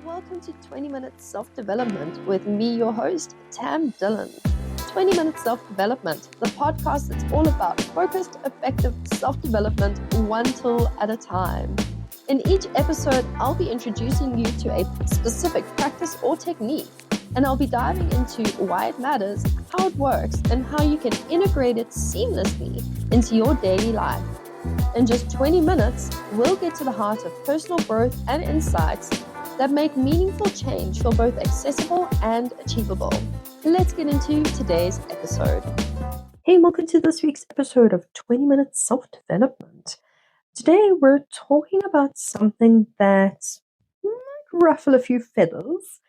Welcome to 20 Minutes Self-Development with me, your host, Tam Dillon. 20 Minutes Self-Development, the podcast that's all about focused, effective self-development, one tool at a time. In each episode, I'll be introducing you to a specific practice or technique, and I'll be diving into why it matters, how it works, and how you can integrate it seamlessly into your daily life. In just 20 minutes, we'll get to the heart of personal growth and insights that make meaningful change feel both accessible and achievable. Let's get into today's episode. Hey, welcome to this week's episode of 20 Minutes Self-Development. Today, we're talking about something that might ruffle a few feathers,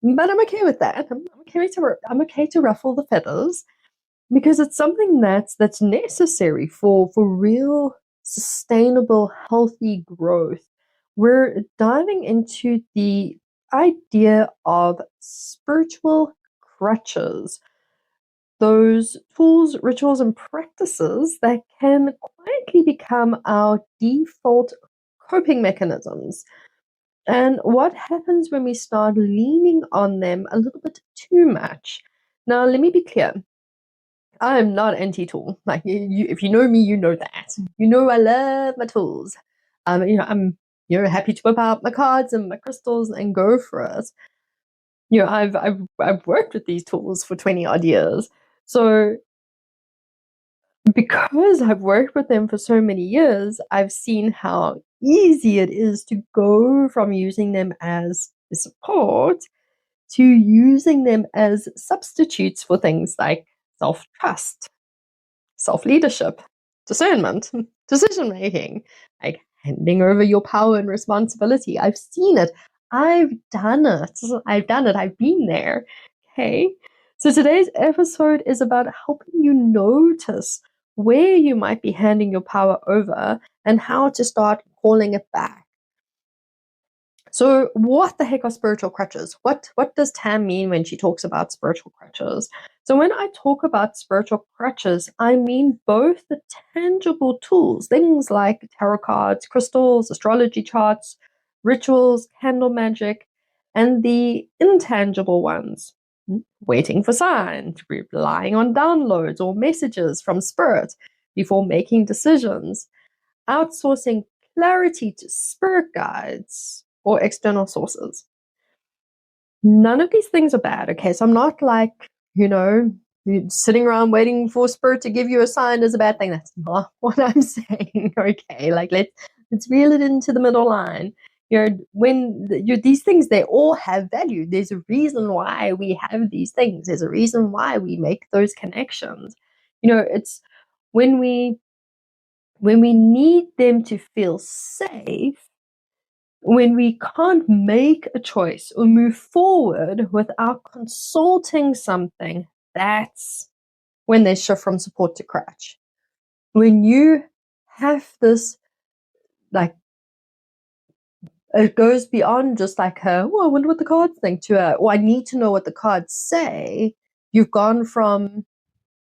but I'm okay with that. I'm okay to ruffle the feathers because it's something that's necessary for real, sustainable, healthy growth. We're diving into the idea of spiritual crutches, those tools, rituals, and practices that can quietly become our default coping mechanisms. And what happens when we start leaning on them a little bit too much? Now, let me be clear. I am not anti-tool. Like, if you know me, you know that. You know I love my tools. I'm happy to whip out my cards and my crystals and go for it. I've worked with these tools for 20 odd years. So because I've worked with them for so many years, I've seen how easy it is to go from using them as support to using them as substitutes for things like self-trust, self-leadership, discernment, decision-making, like handing over your power and responsibility. I've seen it. I've done it. I've been there. Okay. So today's episode is about helping you notice where you might be handing your power over and how to start calling it back. So what the heck are spiritual crutches? What does Tam mean when she talks about spiritual crutches? So when I talk about spiritual crutches, I mean both the tangible tools, things like tarot cards, crystals, astrology charts, rituals, candle magic, and the intangible ones, waiting for signs, relying on downloads or messages from spirit before making decisions, outsourcing clarity to spirit guides or external sources. None of these things are bad, okay? So I'm not like, sitting around waiting for spirit to give you a sign is a bad thing. That's not what I'm saying, okay? Like, let's reel it into the middle line. These things, they all have value. There's a reason why we have these things. There's a reason why we make those connections. It's when we need them to feel safe, when we can't make a choice or move forward without consulting something, that's when they shift from support to crutch. When you have this, like, it goes beyond just like I wonder what the cards think, to I need to know what the cards say. You've gone from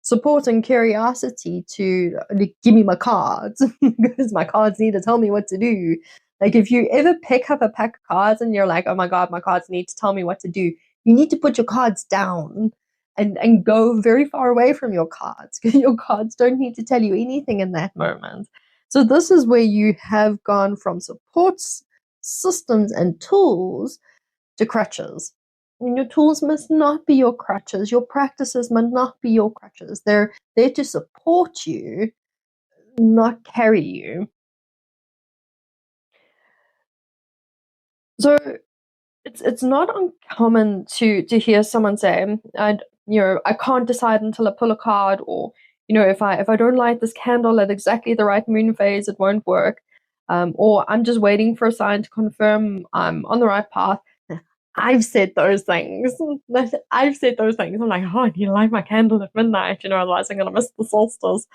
support and curiosity to give me my cards because my cards need to tell me what to do. Like, if you ever pick up a pack of cards and you're like, oh my God, my cards need to tell me what to do, you need to put your cards down and go very far away from your cards, because your cards don't need to tell you anything in that moment. So this is where you have gone from supports, systems, and tools to crutches. And your tools must not be your crutches. Your practices must not be your crutches. They're there to support you, not carry you. So it's not uncommon to hear someone say, I can't decide until I pull a card, or if I don't light this candle at exactly the right moon phase, it won't work. Or I'm just waiting for a sign to confirm I'm on the right path. I've said those things. I'm like, oh, I need to light my candle at midnight, otherwise I'm going to miss the solstice.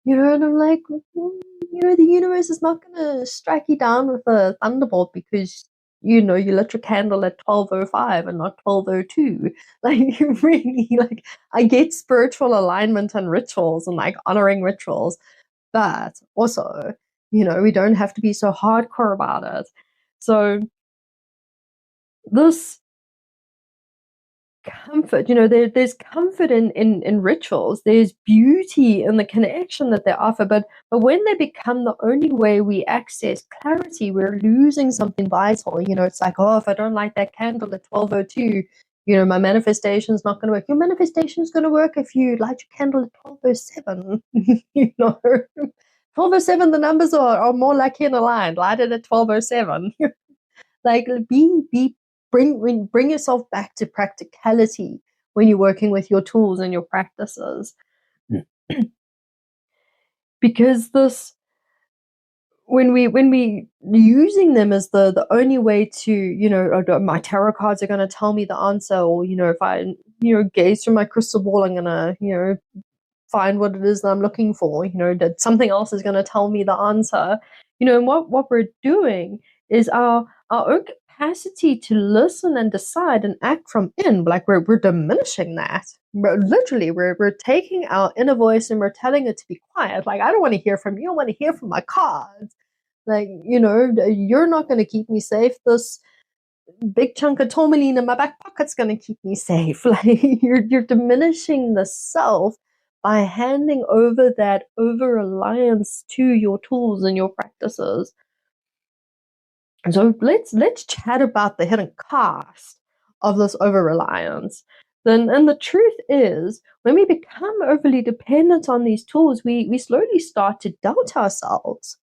And I'm like, the universe is not going to strike you down with a thunderbolt because, you lit your candle at 12:05 and not 12:02. Like, really, like, I get spiritual alignment and rituals and, like, honoring rituals, but also, we don't have to be so hardcore about it. So this comfort, there's comfort in rituals, there's beauty in the connection that they offer, but when they become the only way we access clarity, we're losing something vital. It's like, oh, if I don't light that candle at 12:02, my manifestation is not going to work. Your manifestation is going to work if you light your candle at 12:07. 12:07, the numbers are more likely in aligned. Light it at 12:07. Like, bring yourself back to practicality when you're working with your tools and your practices. Because when we using them as the only way to, my tarot cards are going to tell me the answer, or if I gaze through my crystal ball, I'm going to find what it is that I'm looking for, that something else is going to tell me the answer, and what we're doing is our own capacity to listen and decide and act from in, like we're diminishing that. We're taking our inner voice and we're telling it to be quiet. Like, I don't want to hear from you, I want to hear from my cards. Like, you're not going to keep me safe. This big chunk of tourmaline in my back pocket's going to keep me safe. Like, you're diminishing the self by handing over that over reliance to your tools and your practices. And so let's chat about the hidden cost of this over reliance. And the truth is, when we become overly dependent on these tools, we slowly start to doubt ourselves,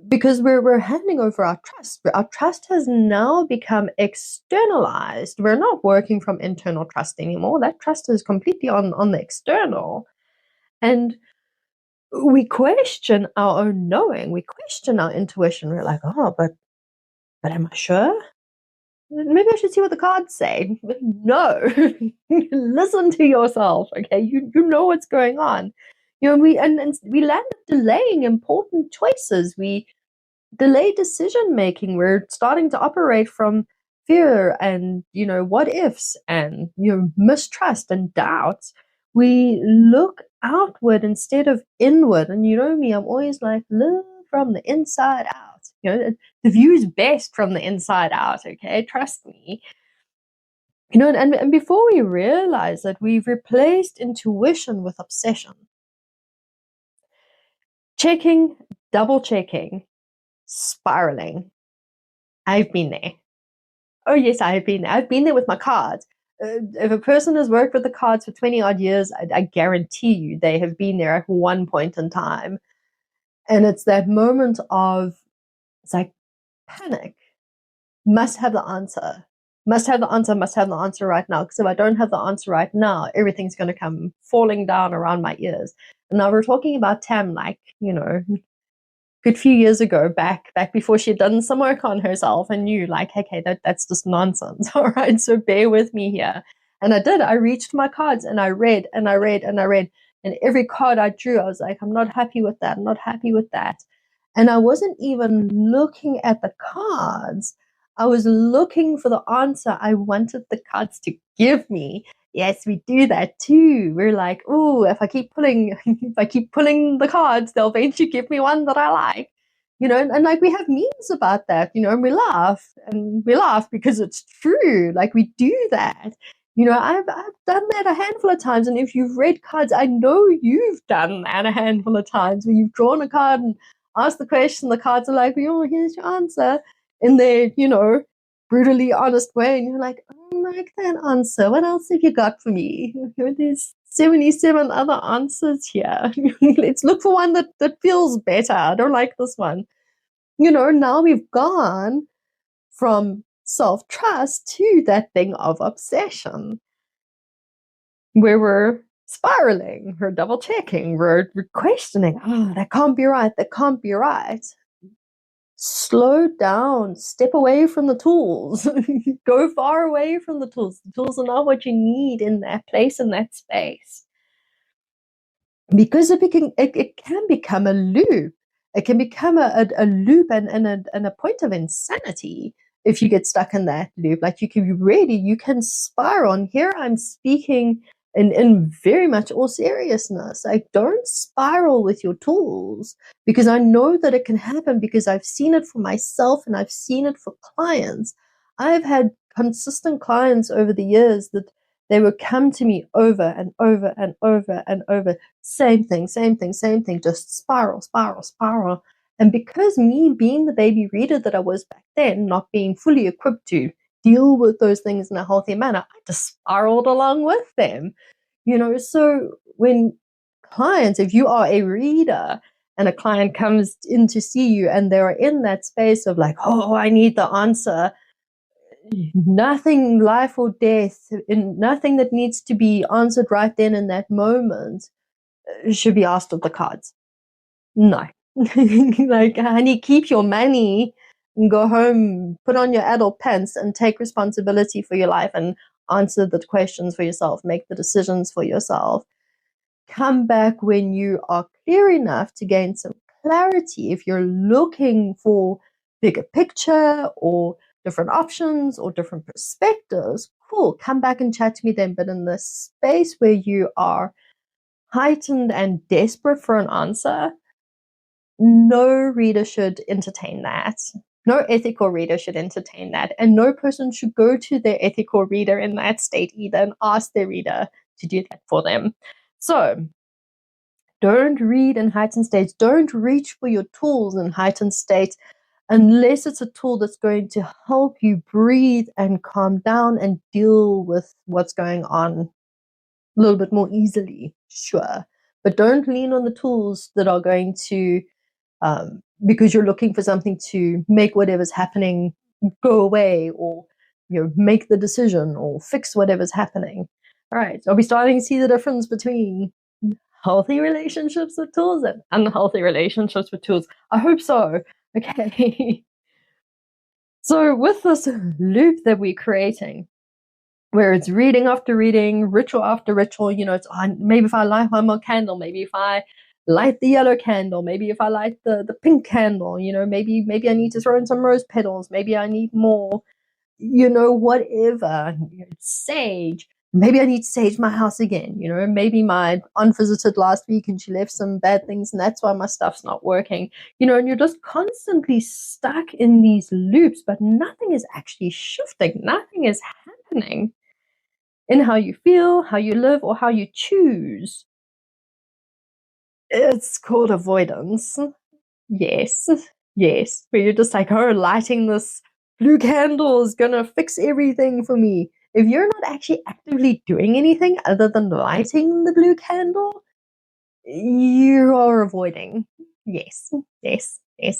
because we're handing over our trust. Our trust has now become externalized. We're not working from internal trust anymore. That trust is completely on the external. And we question our own knowing. We question our intuition. We're like, oh, but am I sure? Maybe I should see what the cards say. No, listen to yourself. Okay, you know what's going on. We land up delaying important choices. We delay decision making. We're starting to operate from fear and what ifs and mistrust and doubts. We look outward instead of inward. And me, I'm always like, live from the inside out. The view's best from the inside out. Okay, trust me. And before we realize that, we've replaced intuition with obsession. Checking, double checking, spiraling. I've been there. Oh yes, I have been there. I've been there with my cards. If a person has worked with the cards for 20 odd years, I guarantee you they have been there at one point in time. And it's that moment of, it's like panic. Must have the answer. Must have the answer, must have the answer right now. Because if I don't have the answer right now, everything's going to come falling down around my ears. And now we're talking about Tam, like, good few years ago, back before she had done some work on herself, and knew, like, okay, that's just nonsense. All right, so bear with me here. And I did. I reached my cards and I read and I read and I read. And every card I drew, I was like, I'm not happy with that. I'm not happy with that. And I wasn't even looking at the cards. I was looking for the answer I wanted the cards to give me. Yes, we do that too. We're like, oh, if I keep pulling the cards, they'll eventually give me one that I like. And like, we have memes about that, and we laugh because it's true. Like, we do that. I've done that a handful of times. And if you've read cards, I know you've done that a handful of times, where you've drawn a card and asked the question, the cards are like, oh, here's your answer. In their, brutally honest way. And you're like, I don't like that answer. What else have you got for me? There's 77 other answers here. Let's look for one that feels better. I don't like this one. Now we've gone from self-trust to that thing of obsession, where we're spiraling, we're double checking, we're questioning, oh, that can't be right, that can't be right. Slow down, step away from the tools, go far away from the tools. The tools are not what you need in that place, in that space. Because it can become a loop. It can become a loop and a point of insanity if you get stuck in that loop. Like, you can spiral. And here I'm speaking in very much all seriousness. Like, don't spiral with your tools, because I know that it can happen, because I've seen it for myself and I've seen it for clients. I've had consistent clients over the years that they would come to me over and over and over and over, same thing, same thing, same thing, just spiral, spiral, spiral. And because me being the baby reader that I was back then, not being fully equipped to deal with those things in a healthy manner, I just spiraled along with them. So when clients, if you are a reader and a client comes in to see you and they're in that space of like, oh, I need the answer, nothing life or death, nothing that needs to be answered right then in that moment should be asked of the cards. No. Like, honey, keep your money and go home, put on your adult pants and take responsibility for your life and answer the questions for yourself, make the decisions for yourself. Come back when you are clear enough to gain some clarity. If you're looking for bigger picture or different options or different perspectives, cool, come back and chat to me then. But in the space where you are heightened and desperate for an answer, no reader should entertain that. No ethical reader should entertain that. And no person should go to their ethical reader in that state either and ask their reader to do that for them. So don't read in heightened states. Don't reach for your tools in heightened states unless it's a tool that's going to help you breathe and calm down and deal with what's going on a little bit more easily, sure. But don't lean on the tools that are going to, because you're looking for something to make whatever's happening go away or make the decision or fix whatever's happening. All right, are we starting to see the difference between healthy relationships with tools and unhealthy relationships with tools? I hope so. Okay. So with this loop that we're creating, where it's reading after reading, ritual after ritual, it's maybe if I light one more candle, maybe if I light the yellow candle, maybe if I light the pink candle, maybe I need to throw in some rose petals, maybe I need more, whatever, sage. Maybe I need to sage my house again. Maybe my aunt visited last week and she left some bad things and that's why my stuff's not working. And you're just constantly stuck in these loops, but nothing is actually shifting. Nothing is happening in how you feel, how you live, or how you choose. It's called avoidance. Yes. Where you're just like, oh, lighting this blue candle is going to fix everything for me. If you're not actually actively doing anything other than lighting the blue candle, you are avoiding. Yes.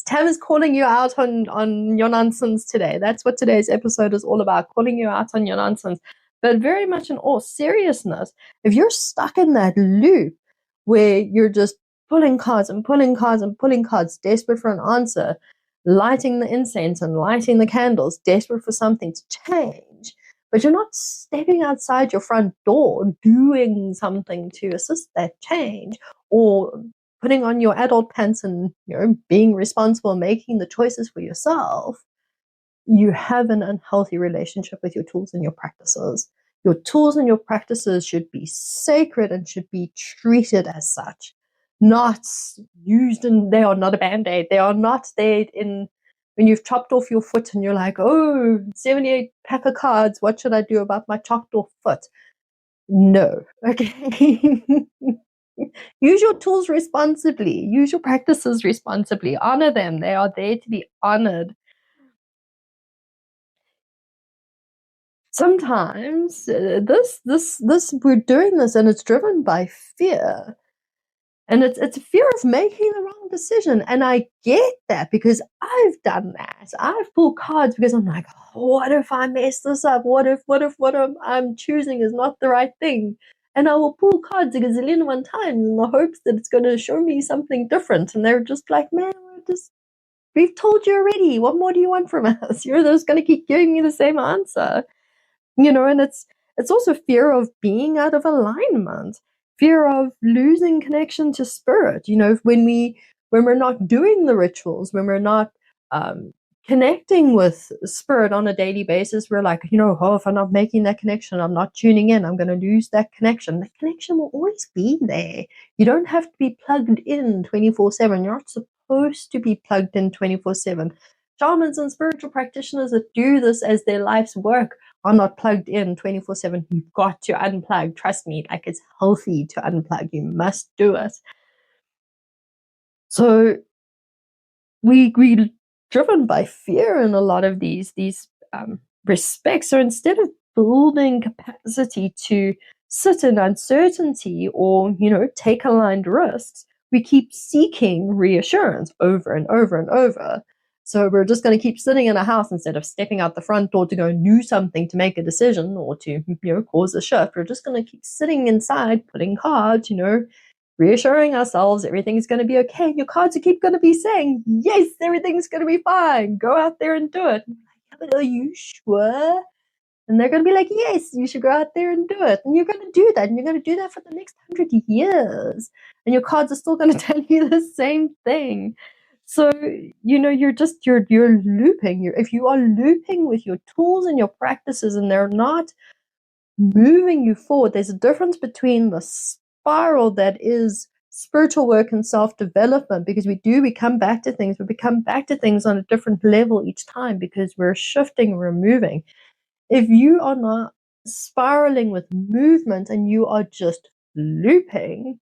Tam is calling you out on your nonsense today. That's what today's episode is all about, calling you out on your nonsense. But very much in all seriousness, if you're stuck in that loop where you're just pulling cards and pulling cards and pulling cards, desperate for an answer, lighting the incense and lighting the candles, desperate for something to change, but you're not stepping outside your front door doing something to assist that change, or putting on your adult pants and being responsible, making the choices for yourself, you have an unhealthy relationship with your tools and your practices. Your tools and your practices should be sacred and should be treated as such, not used in, they are not a band-aid. They are not there in when you've chopped off your foot and you're like, oh, 78 pack of cards, what should I do about my chopped off foot? No. Okay. Use your tools responsibly. Use your practices responsibly. Honor them. They are there to be honored. Sometimes this we're doing this and it's driven by fear. And it's a fear of making the wrong decision. And I get that because I've done that. I've pulled cards because I'm like, oh, what if I mess this up? What if I'm choosing is not the right thing? And I will pull cards a gazillion one times in the hopes that it's going to show me something different. And they're just like, man, we've told you already. What more do you want from us? You're just going to keep giving me the same answer. And it's also fear of being out of alignment. Fear of losing connection to spirit. When we're not doing the rituals, when we're not connecting with spirit on a daily basis, we're like, if I'm not making that connection, I'm not tuning in, I'm going to lose that connection. That connection will always be there. You don't have to be plugged in 24/7. You're not supposed to be plugged in 24/7. shamans and spiritual practitioners that do this as their life's work are not plugged in 24/7. You've got to unplug. Trust me, like, it's healthy to unplug. You must do it. So we're driven by fear in a lot of these respects. So instead of building capacity to sit in uncertainty or, take aligned risks, we keep seeking reassurance over and over and over. So we're just going to keep sitting in a house instead of stepping out the front door to go and do something, to make a decision or to, cause a shift. We're just going to keep sitting inside, putting cards, reassuring ourselves everything's going to be okay. Your cards keep going to be saying, yes, everything's going to be fine. Go out there and do it. Yeah, but are you sure? And they're going to be like, yes, you should go out there and do it. And you're going to do that. And you're going to do that for the next 100 years. And your cards are still going to tell you the same thing. So, you're looping. If you are looping with your tools and your practices and they're not moving you forward, there's a difference between the spiral that is spiritual work and self-development, because we come back to things, on a different level each time because we're shifting, we're moving. If you are not spiraling with movement and you are just looping,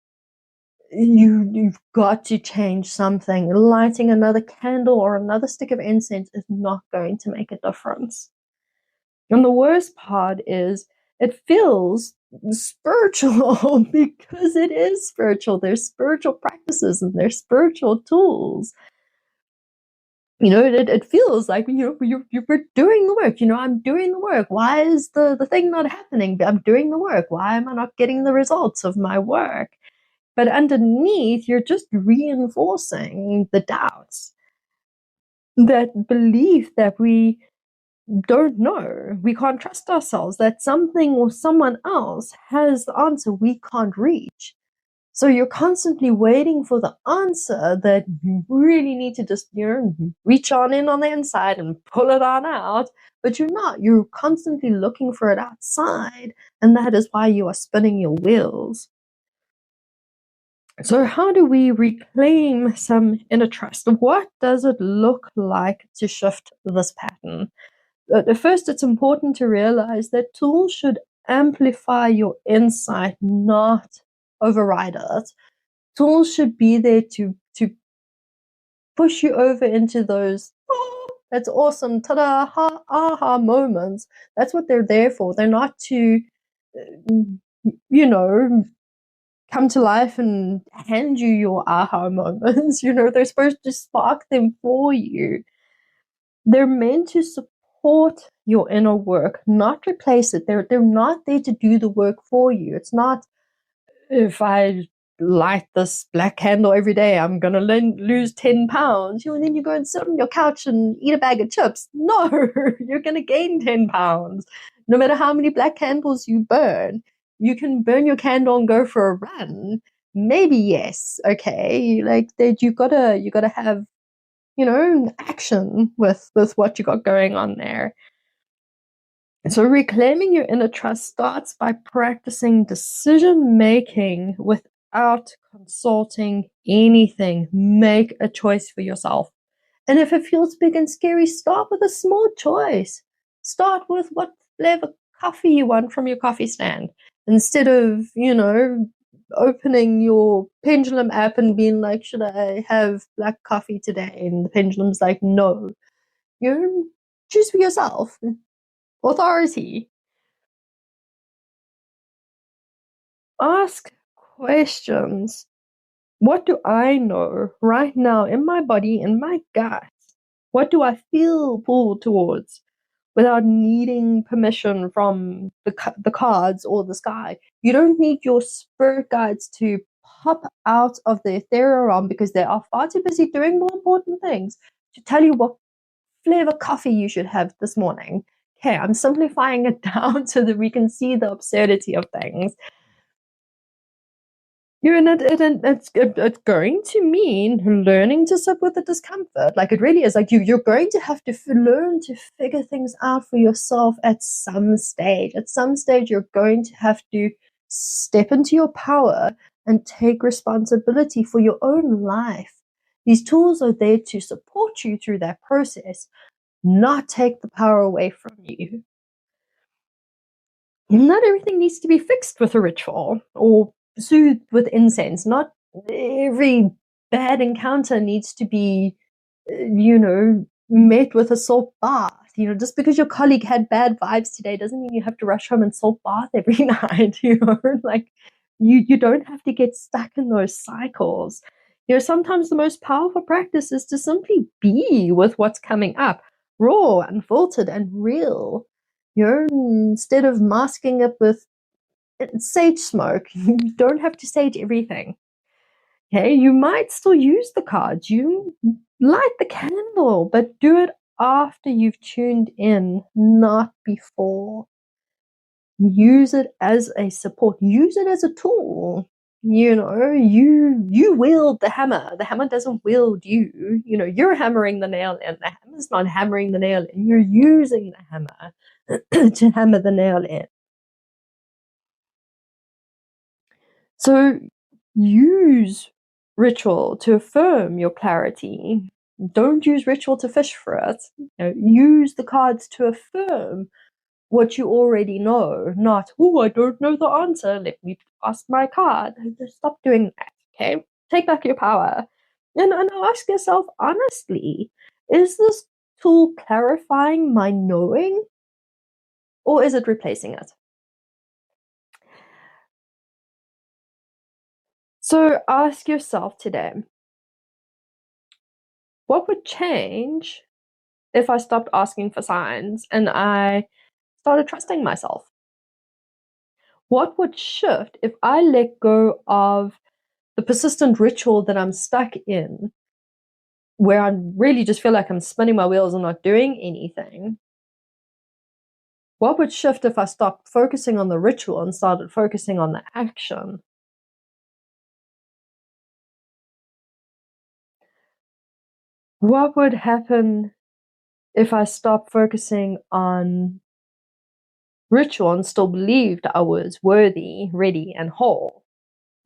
you've got to change something. Lighting another candle or another stick of incense is not going to make a difference. And the worst part is it feels spiritual because it is spiritual. There's spiritual practices and there's spiritual tools. It feels like, you're doing the work. I'm doing the work. Why is the thing not happening? I'm doing the work. Why am I not getting the results of my work? But underneath, you're just reinforcing the doubts, that belief that we don't know, we can't trust ourselves, that something or someone else has the answer we can't reach. So you're constantly waiting for the answer that you really need to just, reach on in on the inside and pull it on out. But you're not. You're constantly looking for it outside. And that is why you are spinning your wheels. So how do we reclaim some inner trust? What does it look like to shift this pattern? First, it's important to realize that tools should amplify your insight, not override it. Tools should be there to push you over into those, oh, that's awesome, ta-da, aha moments. That's what they're there for. They're not to, come to life and hand you your aha moments. They're supposed to spark them for you. They're meant to support your inner work, not replace it. They're not there to do the work for you. It's not, if I light this black candle every day, I'm going to lose 10 pounds. And then you go and sit on your couch and eat a bag of chips. No, you're going to gain 10 pounds. No matter how many black candles you burn, you can burn your candle and go for a run. Maybe yes. Okay. Like that, you gotta have, action with what you got going on there. And so reclaiming your inner trust starts by practicing decision making without consulting anything. Make a choice for yourself. And if it feels big and scary, start with a small choice. Start with what flavor coffee you want from your coffee stand. Instead of, opening your pendulum app and being like, should I have black coffee today? And the pendulum's like, no. Choose for yourself. Authority. Ask questions. What do I know right now in my body, in my gut? What do I feel pulled towards without needing permission from the cards or the sky? You don't need your spirit guides to pop out of the ethereal realm because they are far too busy doing more important things to tell you what flavor coffee you should have this morning. Okay, I'm simplifying it down so that we can see the absurdity of things. It's going to mean learning to sit with the discomfort. Like it really is. Like you're going to have to learn to figure things out for yourself at some stage. At some stage, you're going to have to step into your power and take responsibility for your own life. These tools are there to support you through that process, not take the power away from you. Not everything needs to be fixed with a ritual or soothed with incense. Not every bad encounter needs to be, met with a salt bath. Just because your colleague had bad vibes today doesn't mean you have to rush home and salt bath every night. Like you don't have to get stuck in those cycles. Sometimes the most powerful practice is to simply be with what's coming up, raw, unfiltered, and real. Instead of masking it with sage smoke, you don't have to sage everything. Okay, you might still use the cards. You light the candle, but do it after you've tuned in, not before. Use it as a support. Use it as a tool. You wield the hammer. The hammer doesn't wield you. You're hammering the nail in. The hammer's not hammering the nail in. You're using the hammer to hammer the nail in. So use ritual to affirm your clarity. Don't use ritual to fish for it. Use the cards to affirm what you already know, not, I don't know the answer, let me ask my card. Just stop doing that, okay? Take back your power. And ask yourself honestly, is this tool clarifying my knowing, or is it replacing it? So ask yourself today, what would change if I stopped asking for signs and I started trusting myself? What would shift if I let go of the persistent ritual that I'm stuck in, where I really just feel like I'm spinning my wheels and not doing anything? What would shift if I stopped focusing on the ritual and started focusing on the action? What would happen if I stopped focusing on ritual and still believed I was worthy, ready, and whole?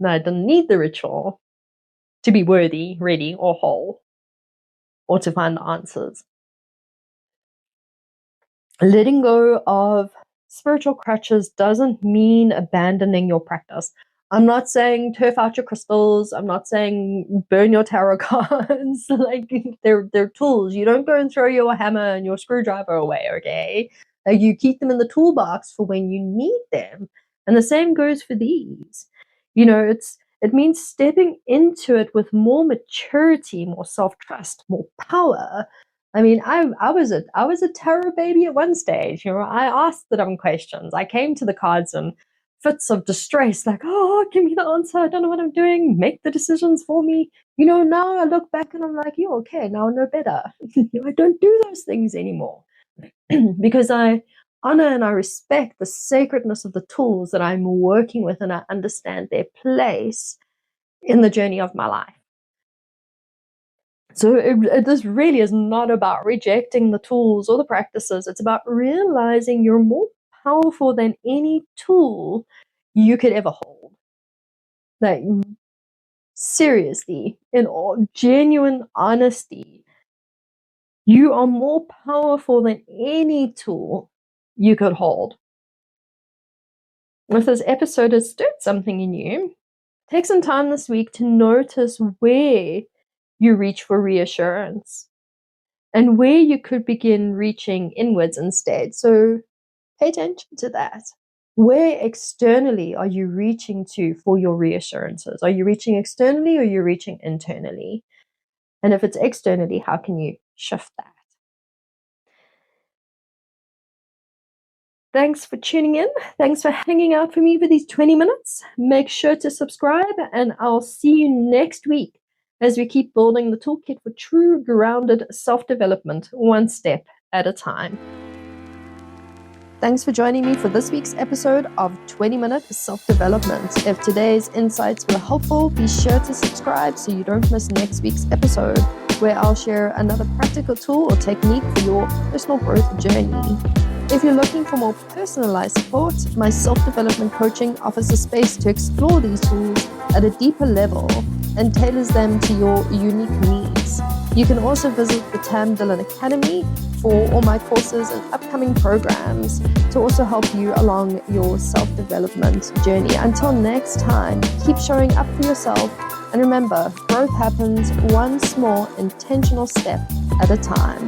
And I didn't need the ritual to be worthy, ready, or whole, or to find the answers. Letting go of spiritual crutches doesn't mean abandoning your practice. I'm not saying turf out your crystals. I'm not saying burn your tarot cards. Like they're tools. You don't go and throw your hammer and your screwdriver away, okay? Like you keep them in the toolbox for when you need them. And the same goes for these. It means stepping into it with more maturity, more self-trust, more power. I mean, I was a tarot baby at one stage. I asked the dumb questions. I came to the cards in fits of distress, like, give me the answer. I don't know what I'm doing. Make the decisions for me. Now I look back and I'm like, okay, now I know better. I don't do those things anymore because I honor and I respect the sacredness of the tools that I'm working with, and I understand their place in the journey of my life. So this really is not about rejecting the tools or the practices. It's about realizing you're more powerful than any tool you could ever hold. Like, seriously, in all genuine honesty, you are more powerful than any tool you could hold. If this episode has stirred something in you, take some time this week to notice where you reach for reassurance and where you could begin reaching inwards instead. So pay attention to that. Where externally are you reaching to for your reassurances? Are you reaching externally or are you reaching internally? And if it's externally, how can you shift that? Thanks for tuning in. Thanks for hanging out for me for these 20 minutes. Make sure to subscribe, and I'll see you next week as we keep building the toolkit for true grounded self-development, one step at a time. Thanks for joining me for this week's episode of 20-Minute Self-Development. If today's insights were helpful, be sure to subscribe so you don't miss next week's episode, where I'll share another practical tool or technique for your personal growth journey. If you're looking for more personalized support, my self-development coaching offers a space to explore these tools at a deeper level and tailors them to your unique needs. You can also visit the Tam Dillon Academy for all my courses and upcoming programs to also help you along your self-development journey. Until next time, keep showing up for yourself, and remember, growth happens one small intentional step at a time.